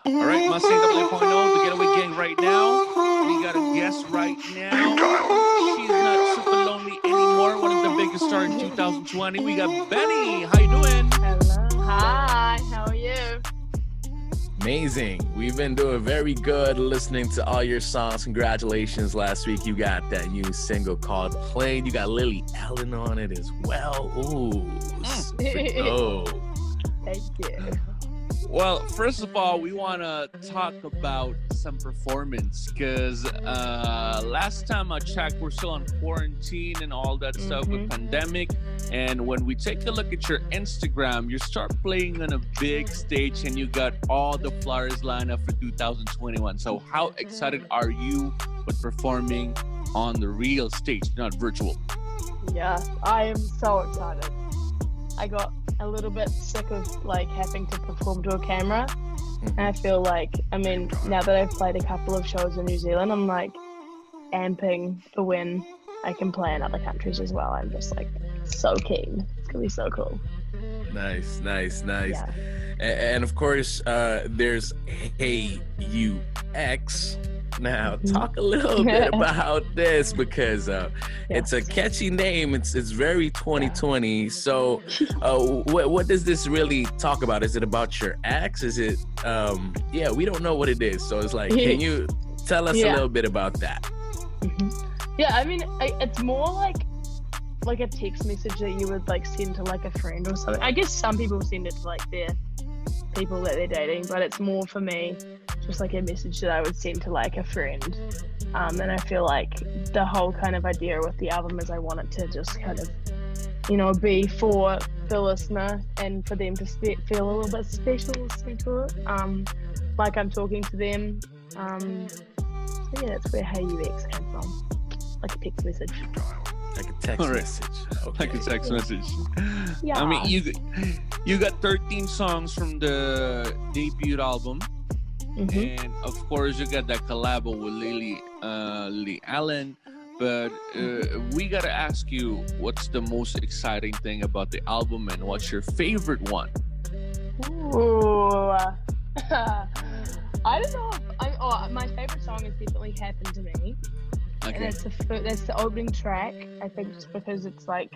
All right, Mustang 8.0, the Getaway Gang right now. We got a guest right now. She's not super lonely anymore. One of the biggest stars in 2020. We got BENEE. How you doing? Hello. Hi. How are you? Amazing. We've been doing very good listening to all your songs. Congratulations. Last week you got that new single called Plane. You got Lily Allen on it as well. Ooh. Oh. Thank you. Well, first of all, we want to talk about some performance because last time I checked, we're still on quarantine and all that stuff with pandemic. And when we take a look at your Instagram, you start playing on a big stage and you got all the flowers lined up for 2021. So how excited are you with performing on the real stage, not virtual? Yeah, I am so excited. I got a little bit sick of having to perform to a camera. And I feel now that I've played a couple of shows in New Zealand, I'm amping for when I can play in other countries as well. I'm just so keen. It's gonna be so cool. Nice. Yeah. And of course, there's Hey You X. Now, talk a little bit about this because it's a catchy name. It's very 2020. So, what does this really talk about? Is it about your ex? Is it? We don't know what it is. So it's can you tell us a little bit about that? Yeah, I mean, it's more like a text message that you would send to a friend or something. I guess some people send it to their people that they're dating, but it's more for me just a message that I would send to a friend. And I feel the whole kind of idea with the album is I want it to just kind of be for the listener and for them to feel a little bit special listening to it, like I'm talking to them. So that's where Hey You X came from, like a text message. Like a text message. Okay. Like a text message. Yeah. I mean, you got 13 songs from the debut album. And of course, you got that collab with Lily Allen. But we got to ask you, what's the most exciting thing about the album and what's your favorite one? Ooh. I don't know. My favorite song is definitely Happen to Me. Okay. And that's the opening track. I think just because it's I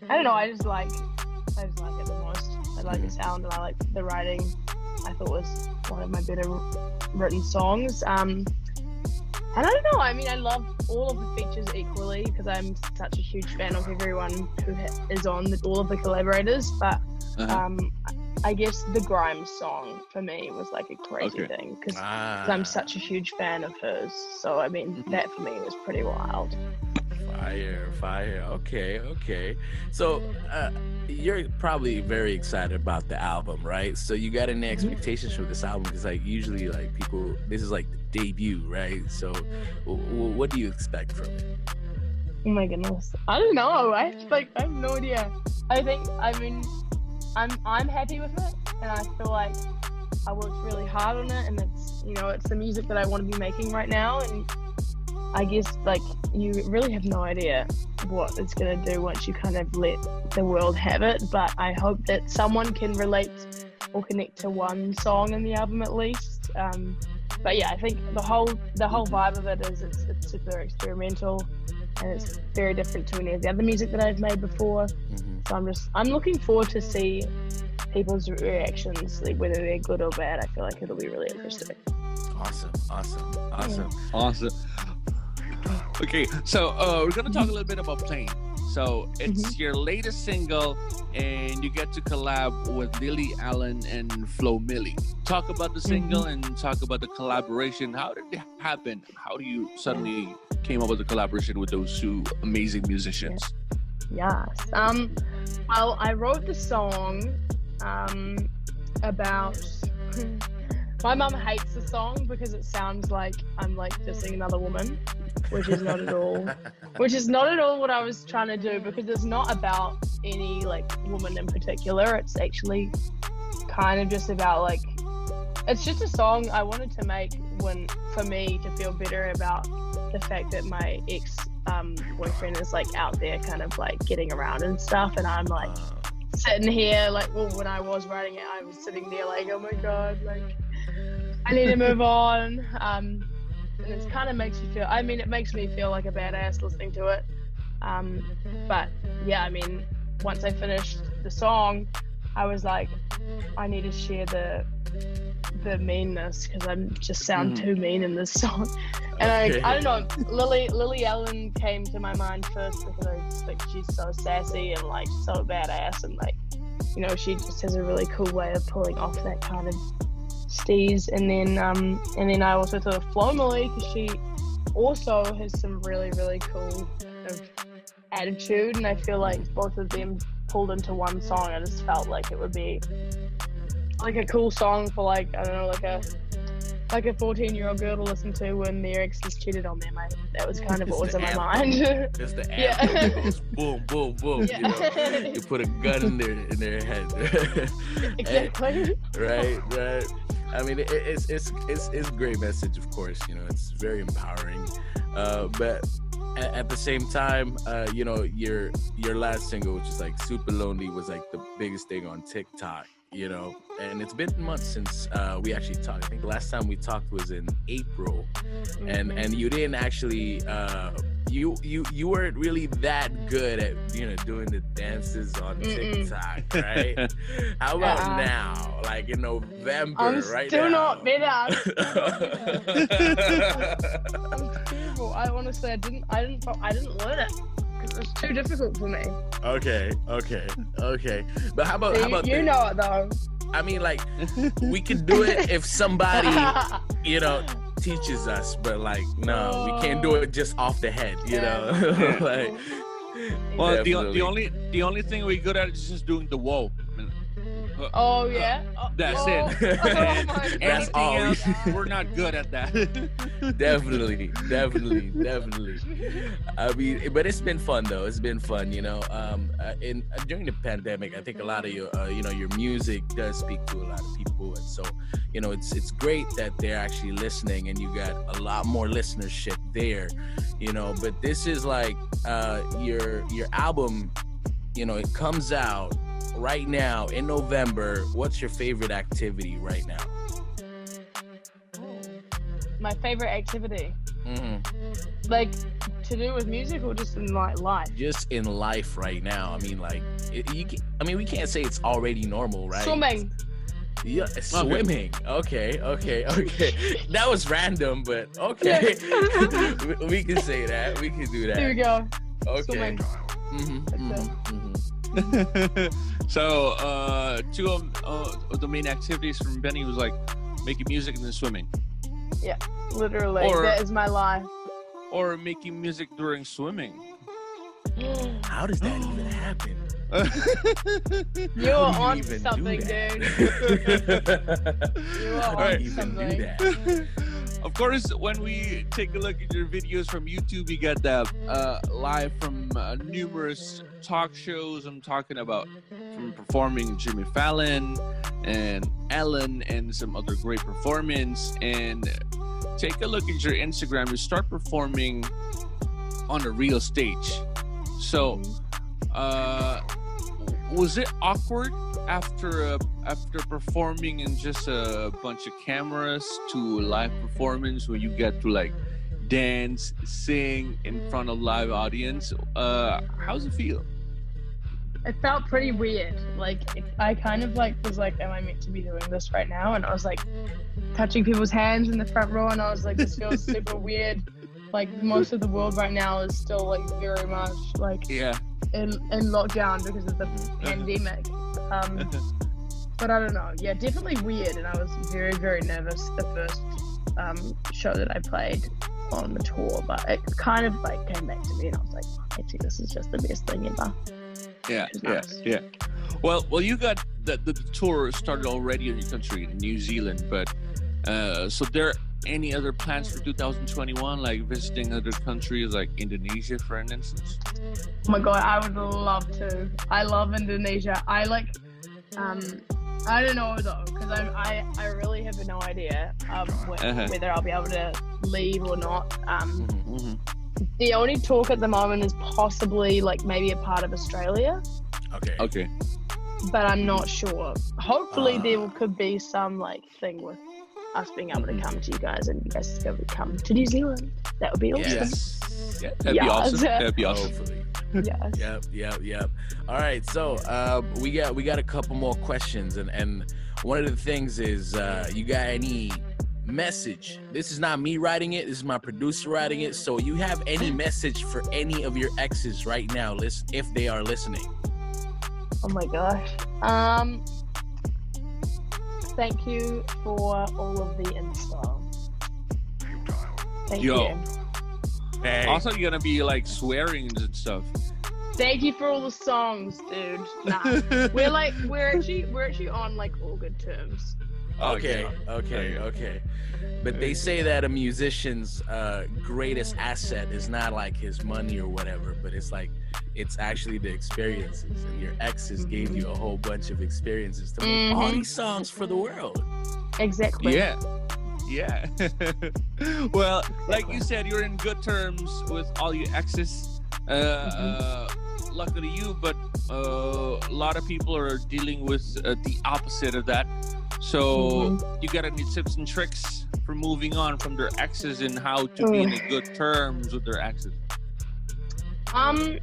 don't know, I just like it the most. I like the sound and I like the writing. I thought was one of my better written songs. And I don't know, I mean, I love all of the features equally because I'm such a huge fan of everyone who is on all of the collaborators. But I guess the Grimes song for me was a crazy thing because I'm such a huge fan of hers. So I mean, that for me was pretty wild. Fire. Okay. So you're probably very excited about the album, right? So you got any expectations for this album? Because usually people, this is the debut, right? So what do you expect from it? Oh my goodness, I don't know. I have no idea. I'm happy with it, and I feel I worked really hard on it, and it's the music that I want to be making right now. And I guess you really have no idea what it's gonna do once you kind of let the world have it. But I hope that someone can relate or connect to one song in the album at least. But yeah, I think the whole vibe of it is it's super experimental, and it's very different to any of the other music that I've made before. So I'm looking forward to see people's reactions, whether they're good or bad. I feel it'll be really interesting. Awesome. Okay, so we're gonna talk a little bit about Plane. So it's your latest single, and you get to collab with Lily Allen and Flo Milli. Talk about the single and talk about the collaboration. How did it happen? How do you suddenly came up with the collaboration with those two amazing musicians? Yes. Well, I wrote the song about. My mum hates the song because it sounds like I'm dissing another woman, which is not at all. What I was trying to do, because it's not about any woman in particular. It's actually kind of just about it's just a song I wanted to make for me to feel better about the fact that my ex boyfriend is out there kind of getting around and stuff, and I'm sitting here when I was writing it, I was sitting there oh my god, I need to move on. And it kind of makes you feel, I mean, it makes me feel like a badass listening to it. But yeah, I mean, once I finished the song, I was like, I need to share the meanness, because I just sound too mean in this song. And I don't know, Lily Allen came to my mind first because I just think she's so sassy and like so badass, and like, you know, she just has a really cool way of pulling off that kind of steez. And then I also thought of Supalonely, because she also has some really, really cool kind of attitude, and I feel like both of them pulled into one song. I just felt like it would be like a cool song for, like, I don't know, like a 14-year-old girl to listen to when their ex has cheated on them. That was kind of what was in my mind. It's the anthem that goes boom, boom, boom. Yeah. You know, you put a gun in their head. Exactly. Right. I mean, it's a great message, of course. You know, it's very empowering. But at the same time, you know, your last single, which is like Supalonely, was like the biggest thing on TikTok. You know, and it's been months since we actually talked. I think the last time we talked was in April, and you didn't actually you weren't really that good at, you know, doing the dances on TikTok, right? How about now, like in November, I'm right still now? not better. I'm terrible. I honestly, I didn't learn it. It was too difficult for me. Okay. But how about you know it though? I mean, like, we could do it if somebody, you know, teaches us. But like, no, we can't do it just off the head. You know, like. Well, the only thing we're good at is just doing the whoa. Oh yeah. That's it. Oh my That's all. Else, we're not good at that. Definitely. I mean, but it's been fun though. It's been fun, you know. During the pandemic, I think a lot of your, you know, your music does speak to a lot of people, and so, you know, it's great that they're actually listening, and you got a lot more listenership there, you know. But this is like your album, you know, it comes out right now in November. What's your favorite activity right now? My favorite activity, like to do with music or just in like life? Just in life right now. I mean, like, we can't say it's already normal, right? Swimming. Yeah, swimming. Okay. That was random, but okay. we can say that. We can do that. Here we go. Okay. Swimming. So, two of the main activities from BENEE was like making music and then swimming. Yeah, literally. That is my life. Or making music during swimming. How does that even happen? You're on something, dude. You are on something. Of course, when we take a look at your videos from YouTube, you got that live from numerous talk shows. I'm talking about from performing Jimmy Fallon and Ellen and some other great performance. And take a look at your Instagram. You start performing on a real stage. So, was it awkward after performing in just a bunch of cameras to a live performance where you get to like dance, sing in front of live audience? How's it feel? It felt pretty weird. Like, I kind of like was like, am I meant to be doing this right now? And I was like touching people's hands in the front row, and I was like, this feels super weird. Like, most of the world right now is still like very much like in lockdown because of the pandemic. But I don't know. Yeah, definitely weird. And I was very, very nervous the first show that I played on the tour. But it kind of like came back to me, and I was like, actually, this is just the best thing ever. Yeah. Well, you got the tour started already in your country, in New Zealand. But so there any other plans for 2021, like visiting other countries like Indonesia, for instance? Oh my god, I would love to. I love Indonesia. I like I don't know though, because I really have no idea whether I'll be able to leave or not. The only talk at the moment is possibly like maybe a part of Australia. Okay. But I'm not sure. Hopefully there could be some like thing with us being able to come to you guys and you guys to be able to come to New Zealand. That would be awesome. Yes. Yeah, that'd be awesome. That'd be awesome. Hopefully. Yes. Yep. All right, so we got a couple more questions, and one of the things is you got any message? This is not me writing it. This is my producer writing it. So you have any message for any of your exes right now? Listen, if they are listening. Oh my gosh. Thank you for all of the install. Thank you. Hey. Also, you're gonna be like swearing and stuff. Thank you for all the songs, dude. Nah, we're actually on like all good terms. Okay. But they say that a musician's greatest asset is not like his money or whatever, but it's actually the experiences. And your exes gave you a whole bunch of experiences to make all these songs for the world. Exactly. Yeah. Well, like you said, you're in good terms with all your exes. Luckily you, but a lot of people are dealing with the opposite of that. So you got any tips and tricks for moving on from their exes and how to be in good terms with their exes? I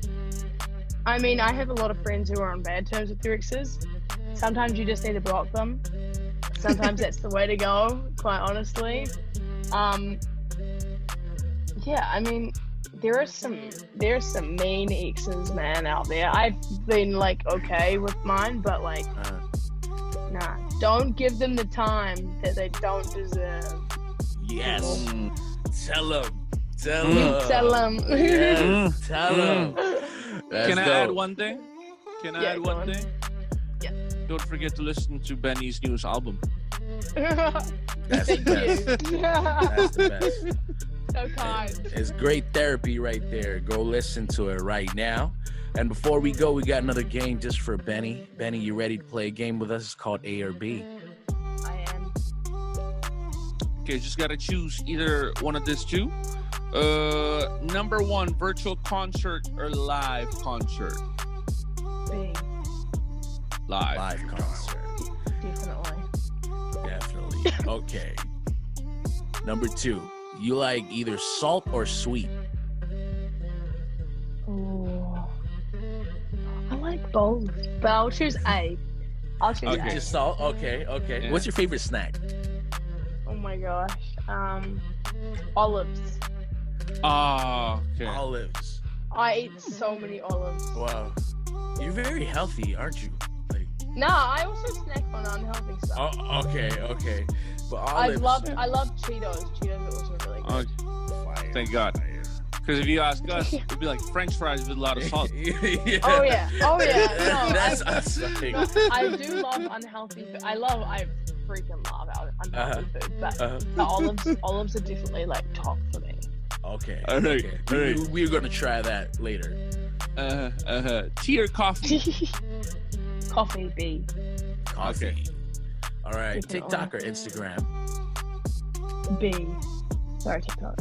mean, I have a lot of friends who are on bad terms with their exes. Sometimes you just need to block them. Sometimes that's the way to go, quite honestly. Yeah, I mean, there's some mean exes, man, out there. I've been like okay with mine, but like nah, don't give them the time that they don't deserve. Yes. Tell them. Yes, tell them. Can I add one thing? Yeah. Don't forget to listen to BENEE's newest album. That's the best. That's the best. So kind. It's great therapy right there. Go listen to it right now. And before we go, we got another game just for BENEE. BENEE, you ready to play a game with us? It's called A or B. I am. Okay, just gotta choose either one of these two. Number one, virtual concert or live concert? B. Live concert. Definitely. Okay. Number two, you like either salt or sweet? Oh, I like both, but I'll choose A. I'll choose A. Just salt? Okay. Yeah. What's your favorite snack? Oh my gosh. Olives. Oh, okay. Olives. I eat so many olives. Wow. You're very healthy, aren't you? No, I also snack on unhealthy stuff. Oh, okay. But olives. I love Cheetos. Cheetos are also really good. Fire. Thank God. Because if you ask us, it'd be like French fries with a lot of salt. Yeah. Oh yeah. No, that's us. No, I do love unhealthy food. I freaking love unhealthy food. But the olives are definitely like top for me. Okay. All right. We're gonna try that later. Tea or coffee? Coffee, B. Coffee. Okay. All right. TikTok or Instagram? B. Sorry, TikTok.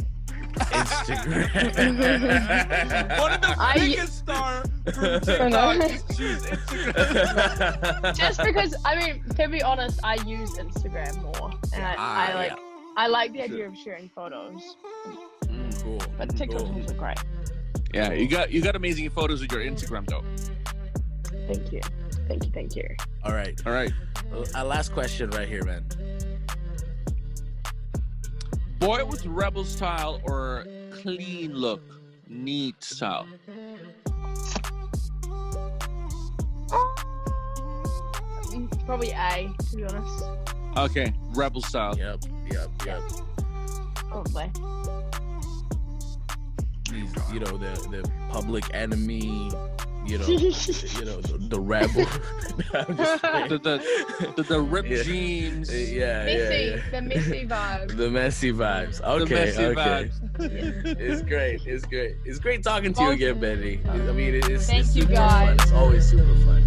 Instagram. One of the biggest stars from TikTok choose Instagram. Just because, I mean, to be honest, I use Instagram more, and I like the idea of sharing photos. Cool. But TikTok is great. Yeah, you got amazing photos with your Instagram though. Thank you. All right. Last question right here, man. Boy with rebel style or clean look, neat style? Probably A, to be honest. Okay, rebel style. Yep. Probably. You know, the public enemy, the rebel. the ripped jeans. The messy vibes. The messy vibes. Okay. Vibes. It's great talking to you again, BENEE. I mean, it's Thank you super guys. fun. It's always super fun.